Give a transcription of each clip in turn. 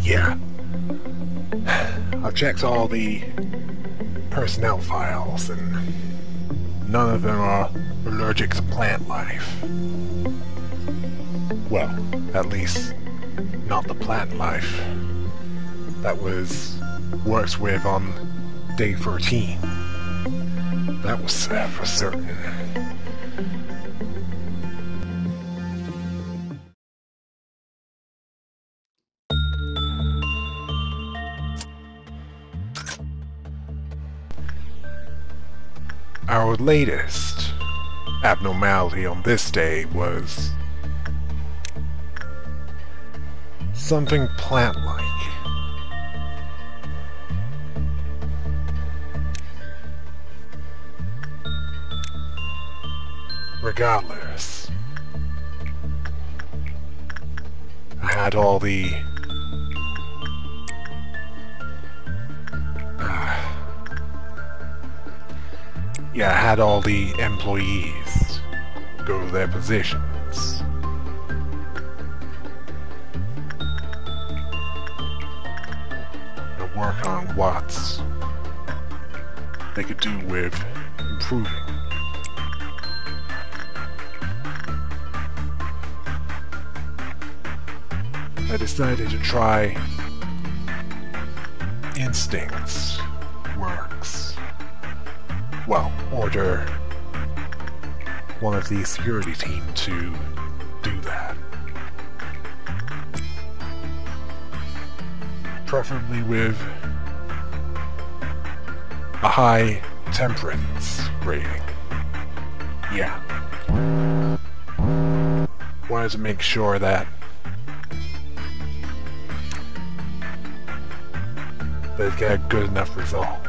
Yeah. I've checked all the personnel files, and none of them are allergic to plant life. Well, at least not the plant life that was worked with on day 13. That was for certain. Our latest abnormality on this day was something plant-like. Regardless, I had all the I had all the employees go to their positions. And work on what they could do with improving. I decided to try Instincts Works. Well, order one of the security team to do that. Preferably with a high temperance rating. Yeah. Wanted to make sure that they'd get a good enough result.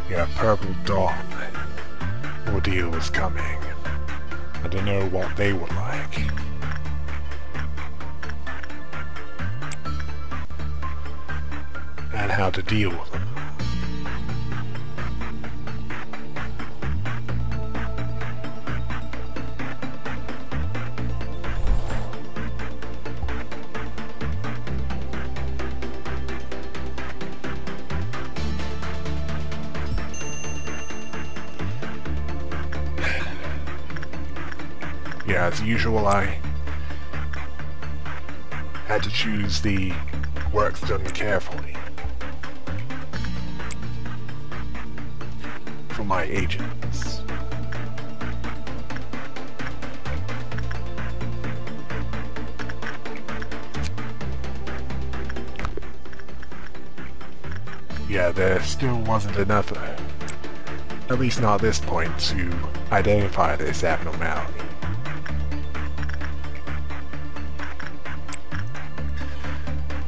Yeah, Purple Dawn ordeal was coming. I don't know what they were like. And how to deal with them. Yeah, as usual, I had to choose the works done carefully for my agents. Yeah, there still wasn't enough, at least not at this point, to identify this abnormality.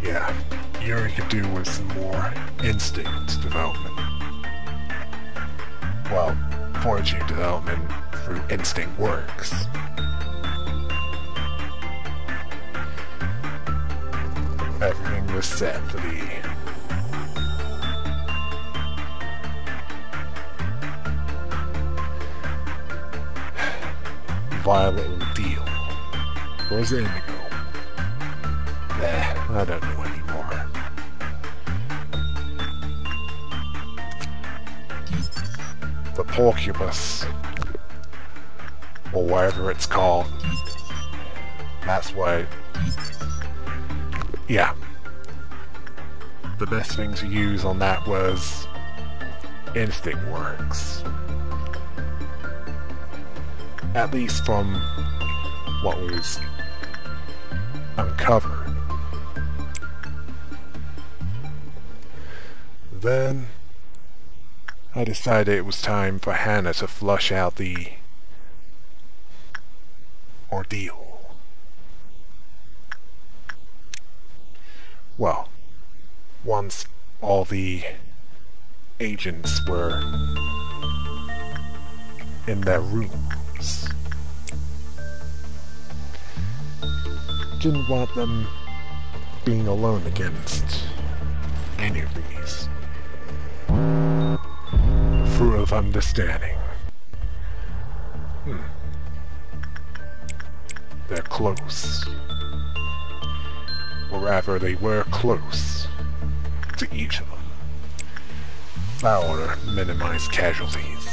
Yeah, Yuri could do with some more instinct development. Well, fortitude development through Instinct Works. Everything was set for the violet ordeal. Where's the indigo? I don't know anymore. The porcupus, or whatever it's called. That's why. Yeah. The best thing to use on that was Instinct Works. At least from what was uncovered. Then I decided it was time for Hannah to flush out the ordeal. Well, once all the agents were in their rooms, didn't want them being alone against any of these. Through a of understanding. They're close. Or rather, they were close to each of them. That ought to minimize casualties.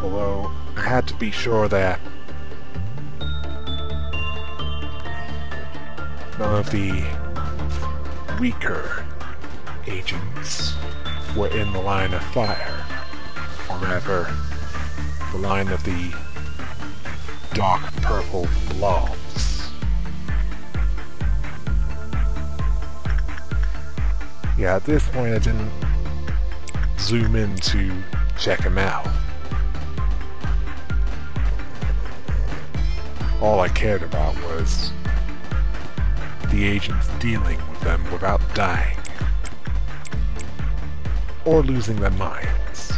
Although, I had to be sure that none of the weaker agents were in the line of fire, or rather, the line of the dark purple blobs. Yeah, at this point I didn't zoom in to check them out. All I cared about was the agents dealing with them without dying or losing their minds.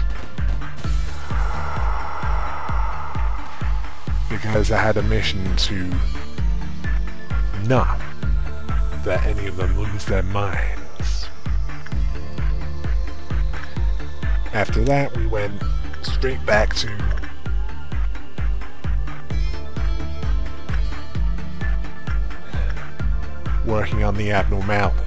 Because I had a mission to not let any of them lose their minds. After that, we went straight back to working on the abnormalities.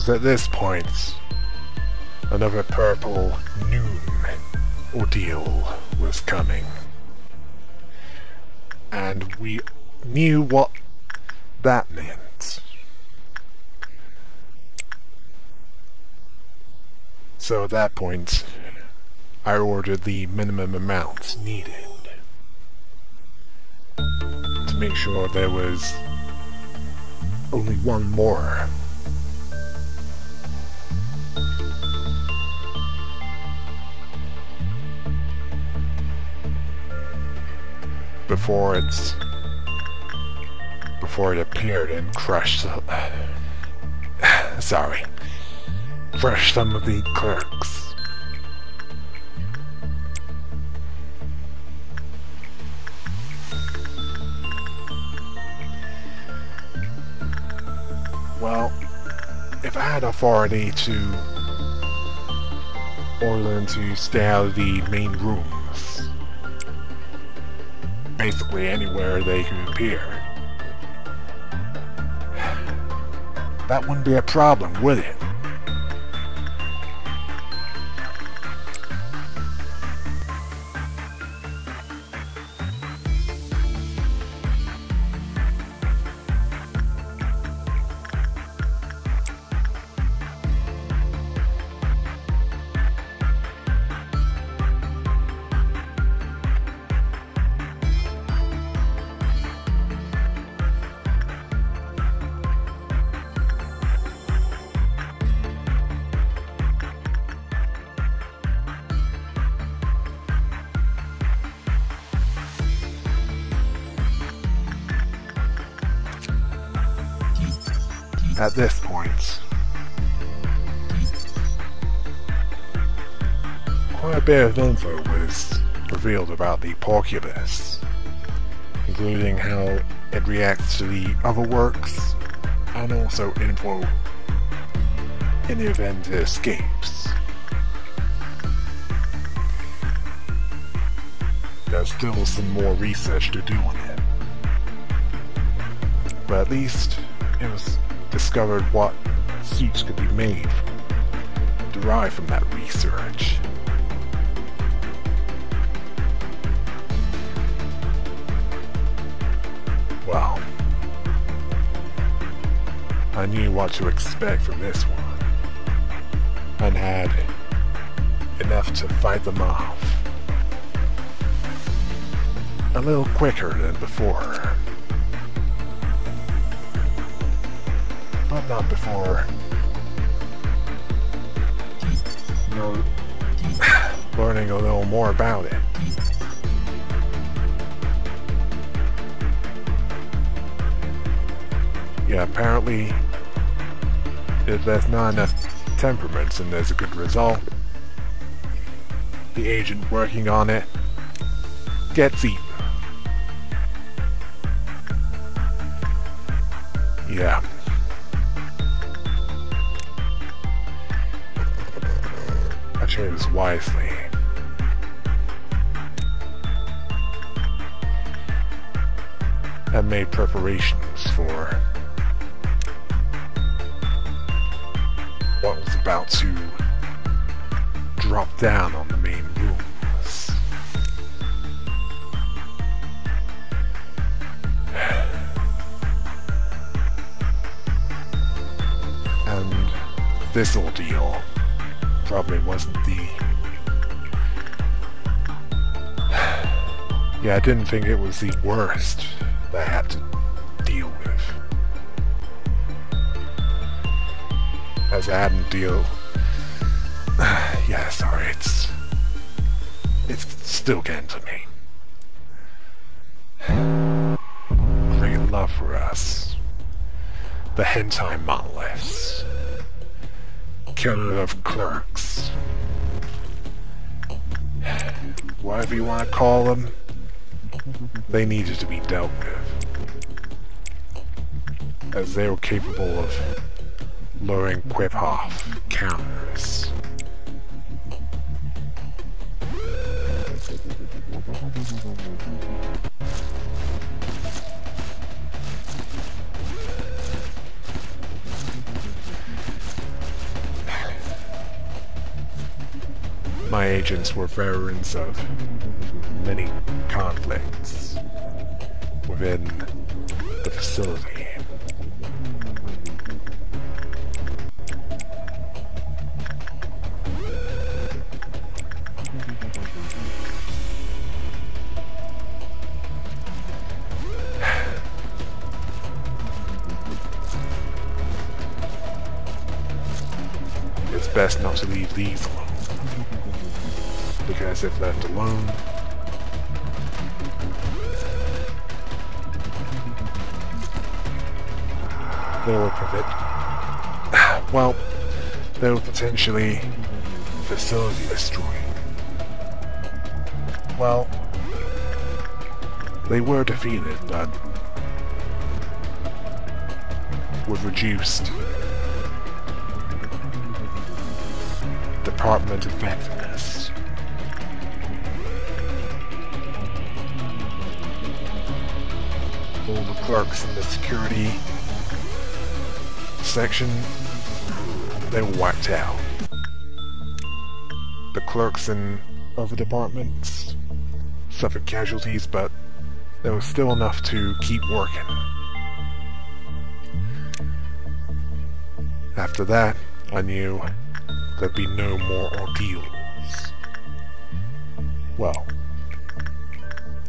At this point, another purple noon ordeal was coming. And we knew what that meant. So at that point, I ordered the minimum amount needed to make sure there was only one more. Before it appeared and crushed crushed some of the clerks. Well, if I had authority to order them to stay out of the main rooms, basically anywhere they could appear, that wouldn't be a problem, would it? At this point, quite a bit of info was revealed about the Porculus, including how it reacts to the other works, and also info in the event it escapes. There's still some more research to do on it, but at least it was discovered what suits could be made derived from that research. Well, I knew what to expect from this one, and had enough to fight them off a little quicker than before. But not before, you know, learning a little more about it. Yeah, apparently, if there's not enough temperaments and there's a good result, the agent working on it gets eaten. Yeah. I chose wisely. And made preparations for what was about to drop down on the main rooms. And this ordeal probably wasn't the... Yeah, I didn't think it was the worst that I had to deal with. As I hadn't deal... yeah, sorry, it's still getting to me. Great love for us. The hentai monoliths. Killer of clerks. Whatever you want to call them, they needed to be dealt with, as they were capable of luring Quip-Hoff counters. My agents were veterans of many conflicts within the facility. It's best not to leave these alone, because if left alone, they will they will potentially facility destroying. Well, they were defeated, but with reduced department effectiveness. All the clerks in the security section, they were wiped out. The clerks in other departments suffered casualties, but there was still enough to keep working. After that, I knew there'd be no more ordeals. Well,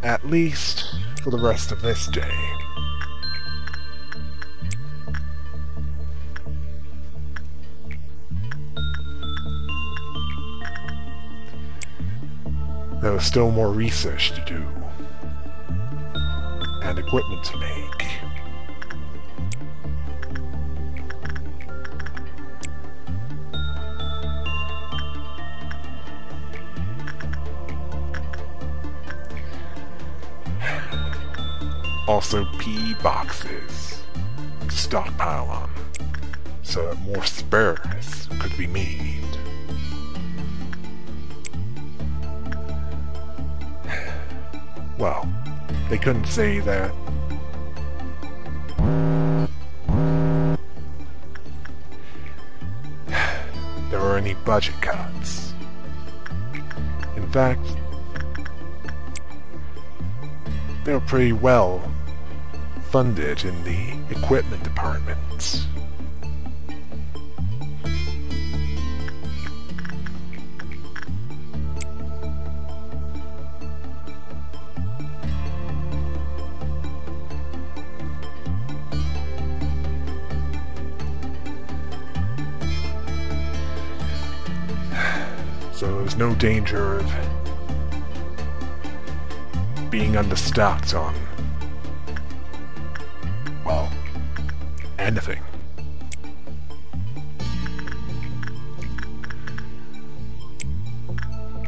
at least for the rest of this day. There was still more research to do, and equipment to make. Also PE boxes to stockpile on, so that more spares could be made. Well, they couldn't say that there were any budget cuts. In fact, they were pretty well funded in the equipment departments. So there's no danger of being understocked on, well, anything.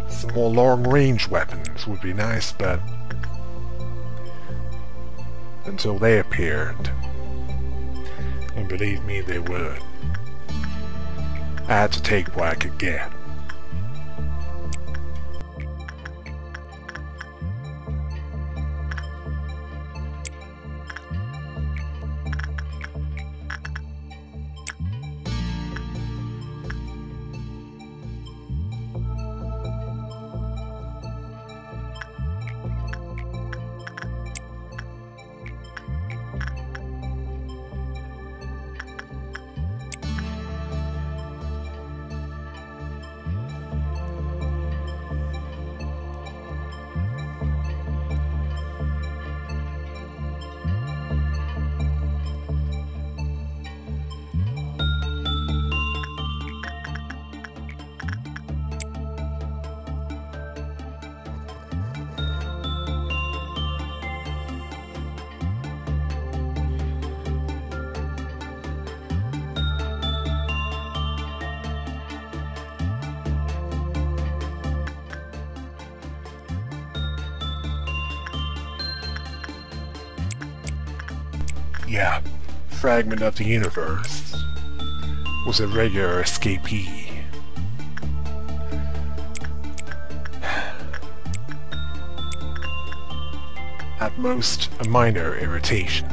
Some more long-range weapons would be nice, but until they appeared, and believe me, they would, I had to take what I could get. Yeah, fragment of the universe was a regular escapee. At most, a minor irritation.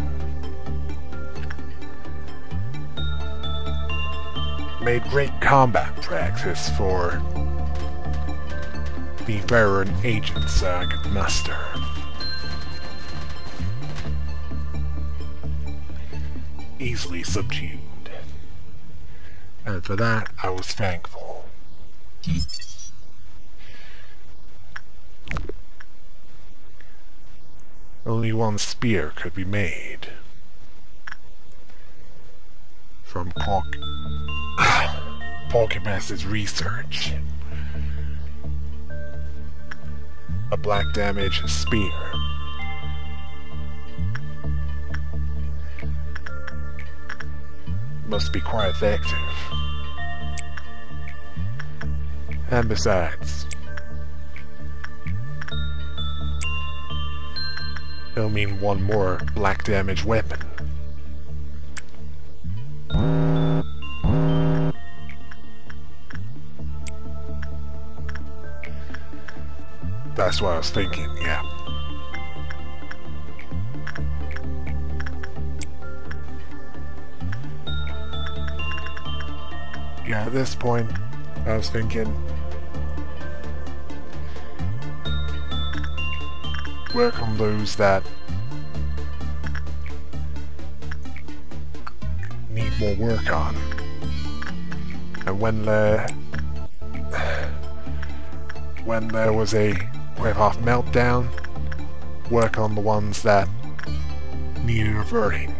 Made great combat practice for the veteran agents I could muster. Easily subdued, and for that I was thankful. Only one spear could be made from Porcupin's research. A black damage spear. Must be quite effective. And besides, it'll mean one more black damage weapon. That's what I was thinking, yeah. Yeah, at this point, I was thinking, work on those that need more work on. And when there was a whip-off meltdown, work on the ones that needed averting.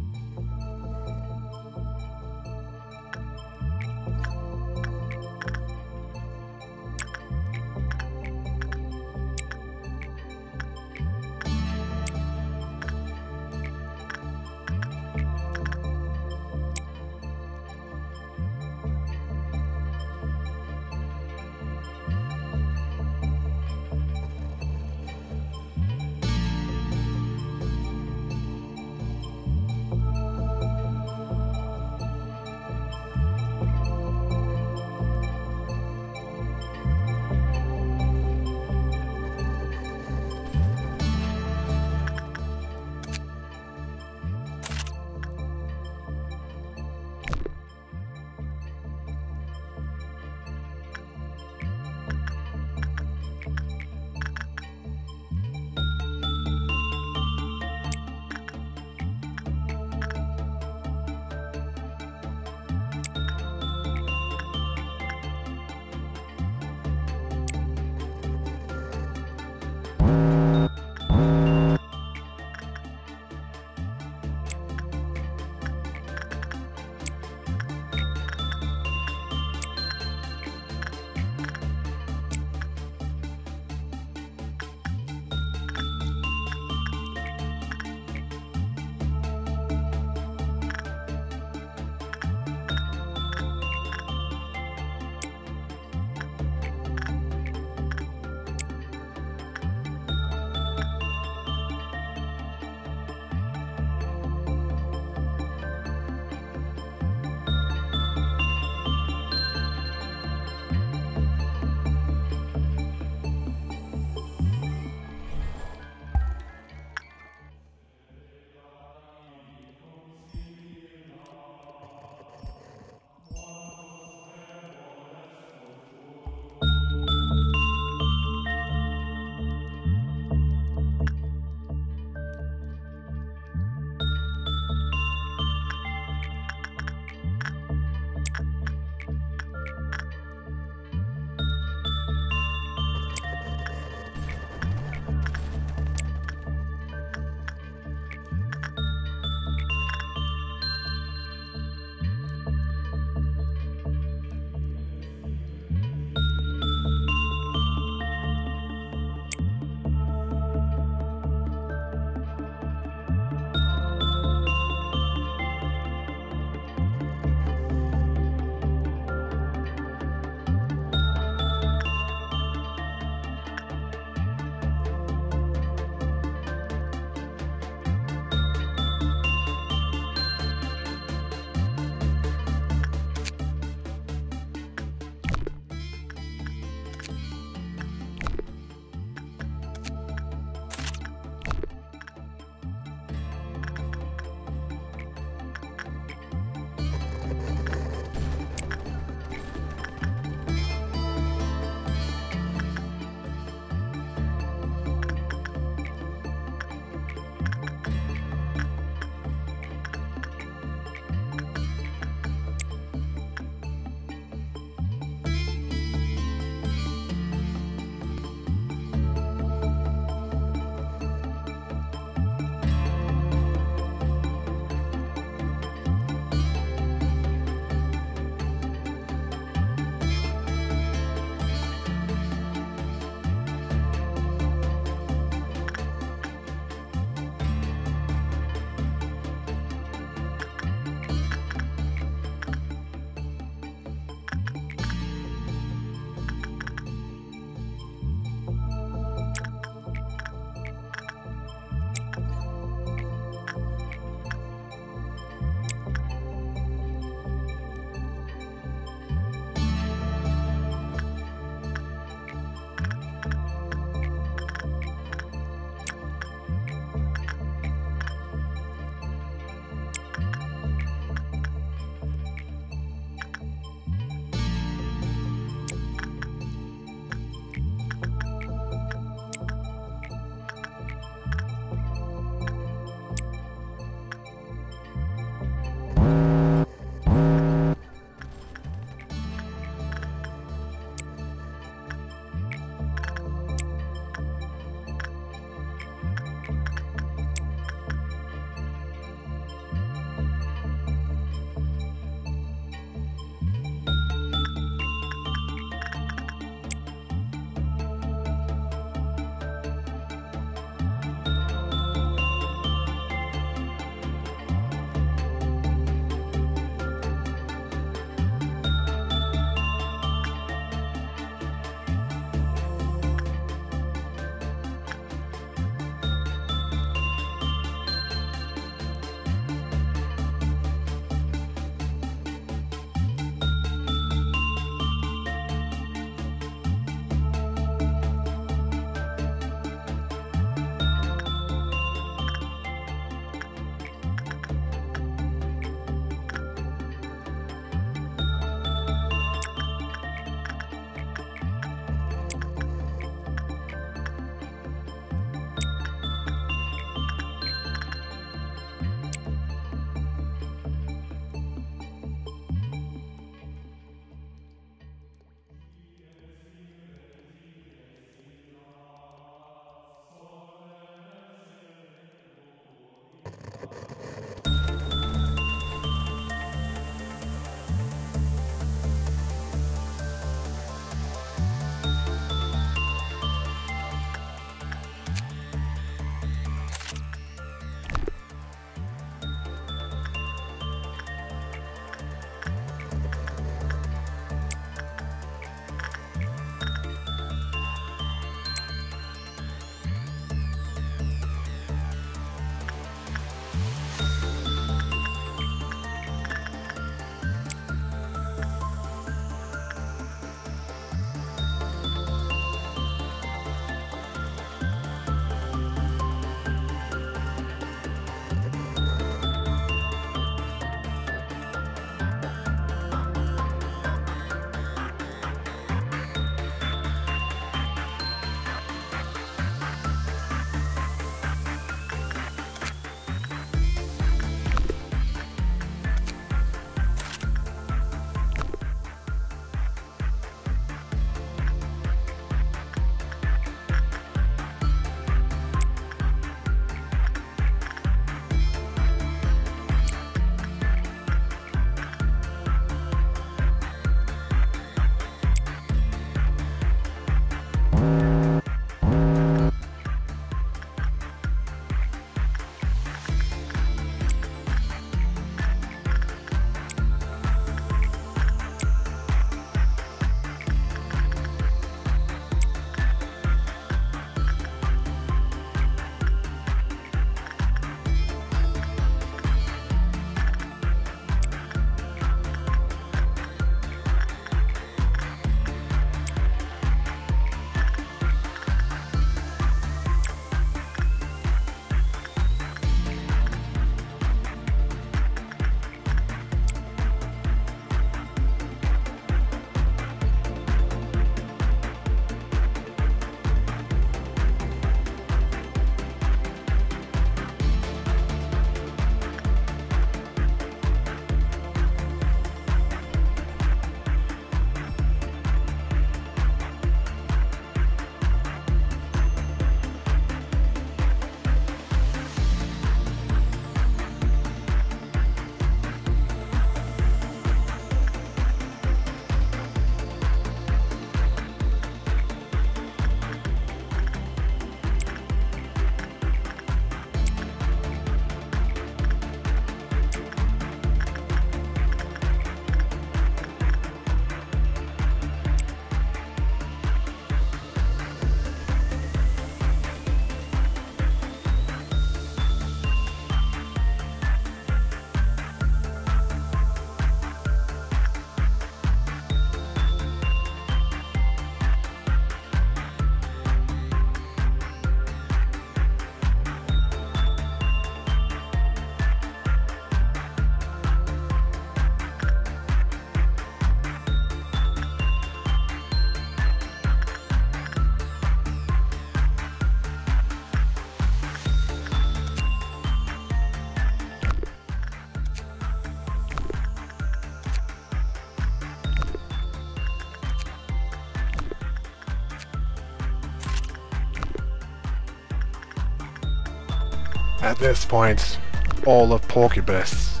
At this point, all of Porcupus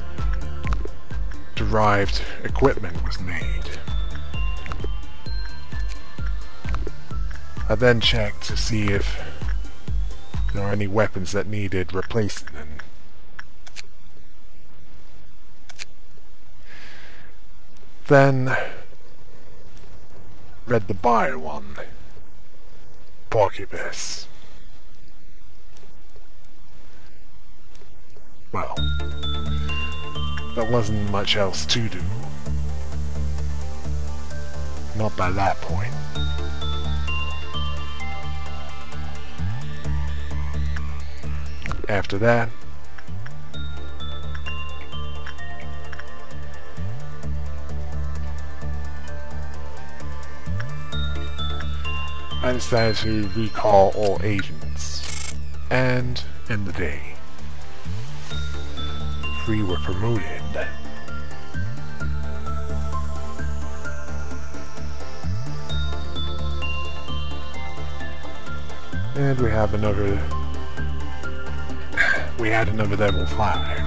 derived equipment was made. I then checked to see if there are any weapons that needed replacing. Then read the bio on Porcupus. Well, there wasn't much else to do. Not by that point. After that, I decided to recall all agents, and end the day. 3 were promoted. And we had another level 5.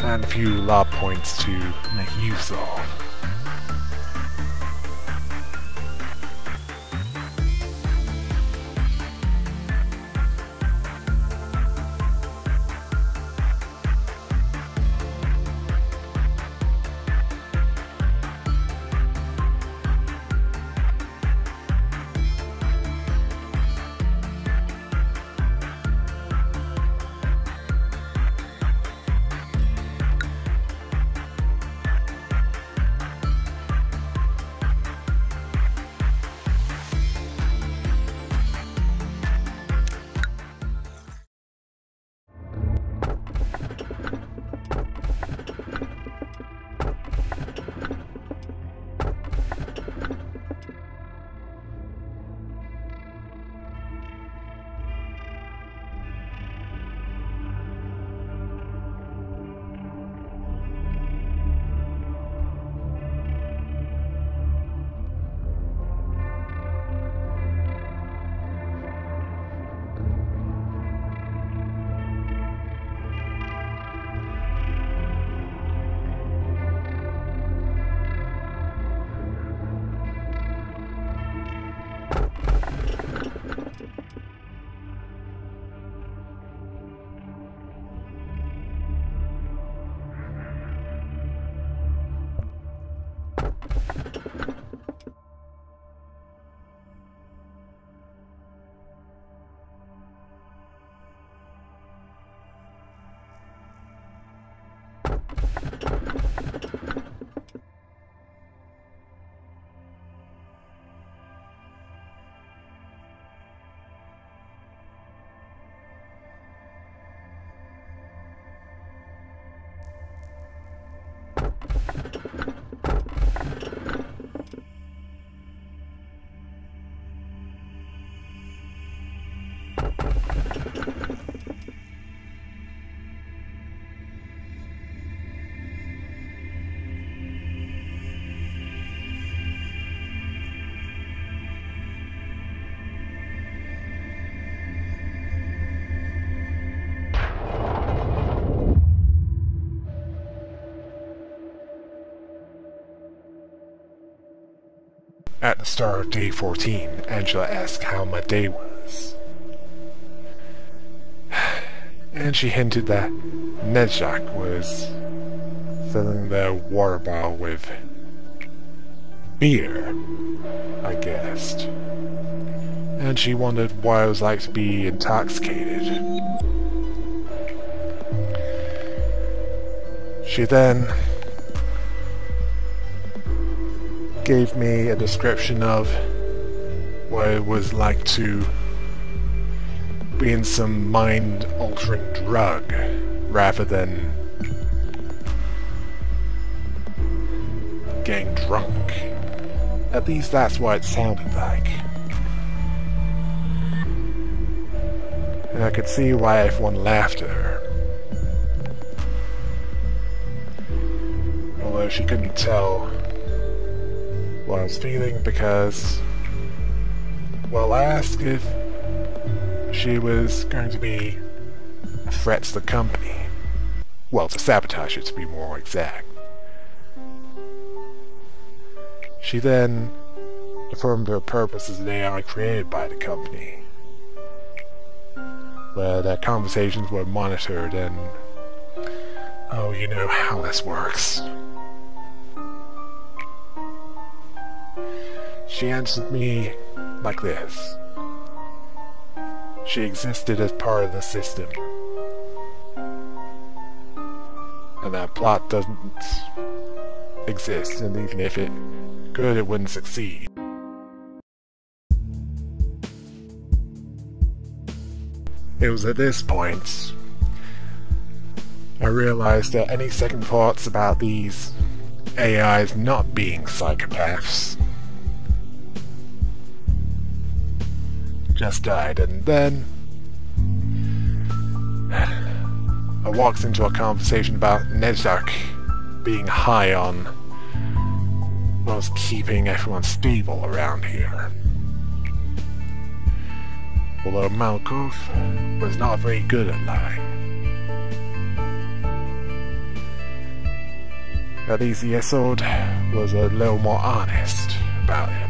And a few lob points to make use of. At the start of day 14, Angela asked how my day was. And she hinted that Nedjak was filling the water bottle with beer, I guessed. And she wondered what it was like to be intoxicated. She then gave me a description of what it was like to be in some mind-altering drug rather than getting drunk. At least that's what it sounded like. And I could see why everyone laughed at her. Although she couldn't tell what I was feeling because Well, I asked if she was going to be a threat to the company. Well, to sabotage it, to be more exact. She then affirmed her purpose as an AI created by the company, where their conversations were monitored and... oh, you know how this works. She answered me like this. She existed as part of the system. And that plot doesn't exist, and even if it could, it wouldn't succeed. It was at this point I realized that any second thoughts about these AIs not being psychopaths just died, and then I walked into a conversation about NetMoverSitan being high on what was keeping everyone stable around here. Although Malkov was not very good at lying. At least Yesod was a little more honest about it.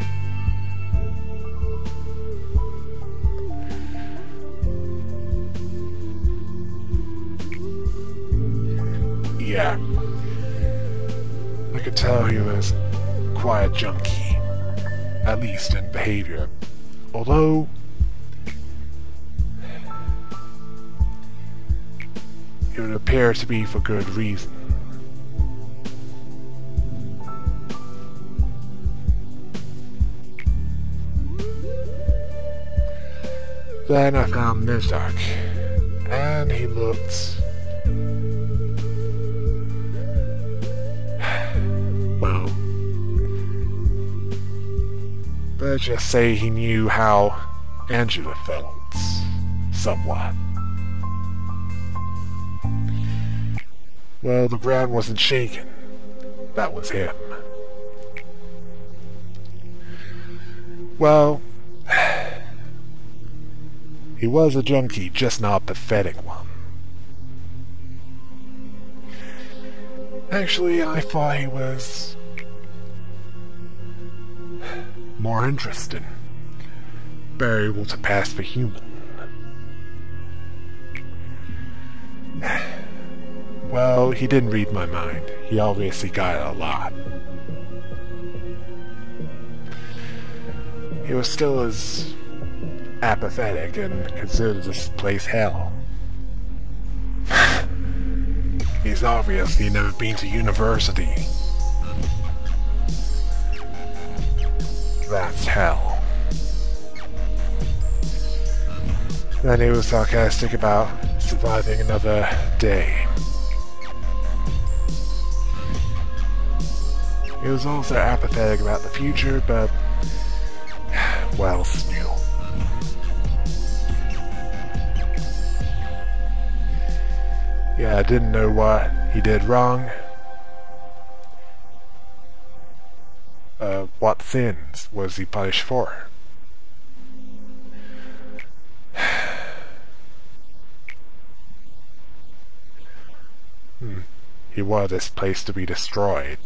Yeah, I could tell he was quite a junkie, at least in behavior, although it would appear to be for good reason. Then I found NetMoverSitan, and he looked... well, let's just say he knew how Angela felt, somewhat. Well, the ground wasn't shaken. That was him. Well, he was a junkie, just not a pathetic one. Actually, I thought he was more interesting, better able to pass for human. Well, he didn't read my mind. He obviously got it a lot. He was still as apathetic and considered this place hell. He's obviously never been to university. That's hell. Then he was sarcastic about surviving another day. He was also apathetic about the future, but... well, still. Yeah, I didn't know what he did wrong. What sins was he punished for? He wanted this place to be destroyed.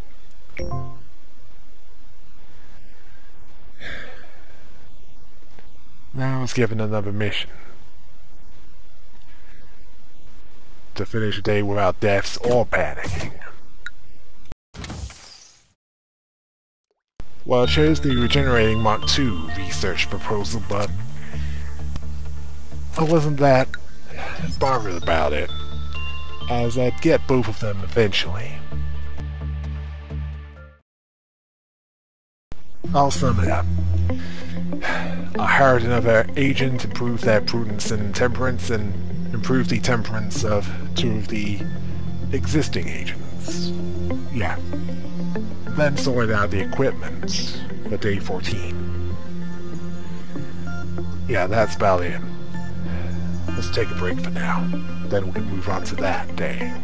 Now I was given another mission. To finish the day without deaths or panicking. Well, I chose the Regenerating Mark II research proposal, but I wasn't that bothered about it, as I'd get both of them eventually. I'll sum it up. I hired another agent, improved their prudence and temperance, and improved the temperance of two of the existing agents. Yeah. Then sorted out the equipment for day 14. Yeah, that's about it. Let's take a break for now. Then we can move on to that day.